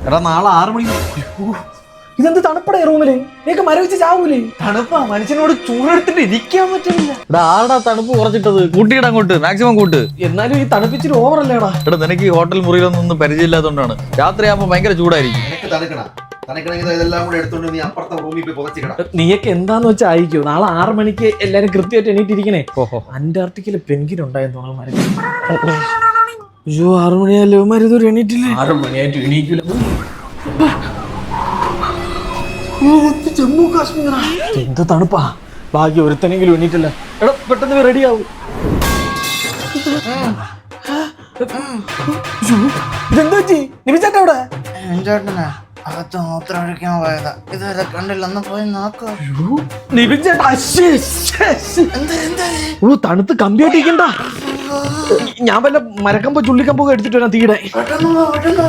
എടാ നാളെ 6 മണി. ഇതെന്ത് തണുപ്പടേ റൂമില്? നീക്ക് മരവിച്ച് ചാവൂലേ? തണുപ്പാ, മനുഷ്യനോട് ചൂടെടുത്തിട്ട് ഇരിക്കാൻ പറ്റുന്നില്ല. എടാ ആടാ തണുപ്പ് കുറച്ചിട്ടത്, കൂട്ടിയിടാൻ അങ്ങോട്ട് മാക്സിമം കൂട്ട്. എന്നാലും ഈ തണുപ്പിച്ചിട്ട് ഓവറല്ലേടാ. എടാ നിനക്ക് ഈ ഹോട്ടൽ മുറിയിലൊന്നും പരിചയമില്ലാത്തതുകൊണ്ടാണ്. രാത്രിയാകുമ്പോ ഭയങ്കര ചൂടായിരിക്കും. നിനക്ക് തണുക്കണമെങ്കിൽ ഇതെല്ലാം കൂടെ എടുത്തോണ്ട് നീ അപ്പുറത്തെ റൂമിൽ പോയി പുതച്ചിക്കടാ. നീയൊക്കെ എന്താന്ന് വെച്ചാൽ അയക്കൂ. നാളെ 6 മണിക്ക് എല്ലാരും കൃത്യമായിട്ട് എണീറ്റിരിക്കണേ. അന്റാർട്ടിക്കയില് പെൻഗിൻ ഉണ്ടായെന്ന് തോന്നുന്നു. അയ്യോ 6 മണിയല്ലോ മരുതൊരു എണീറ്റില്ലേ? 6 മണിയായിട്ട് എണീക്കില്ല. ജമ്മു കാശ്മീർ എന്ത് തണുപ്പാ. ഭാഗ്യം ഒരുത്തനെങ്കിലും എണീറ്റില്ല. എടാ പെട്ടെന്ന് റെഡി ആവും. ഇതെന്താ പറ്റി? നിമിച്ചേട്ടാ അവിടെ? ചേട്ടനാ അകത്ത് മൂത്രം ഒഴിക്കാൻ പോയതാ. ഇതുവരെ കണ്ടില്ല, ഒന്ന് പോയി നോക്കോ. നിമിച്ചേട്ടാ ഓ തണുത്ത് കമ്പിയായിട്ടിരിക്കണ്ട. ഞാൻ വല്ല മരക്കമ്പോ ചുള്ളിക്കമ്പോ എടുത്തിട്ട് വരാം തീടെ. പെട്ടെന്ന്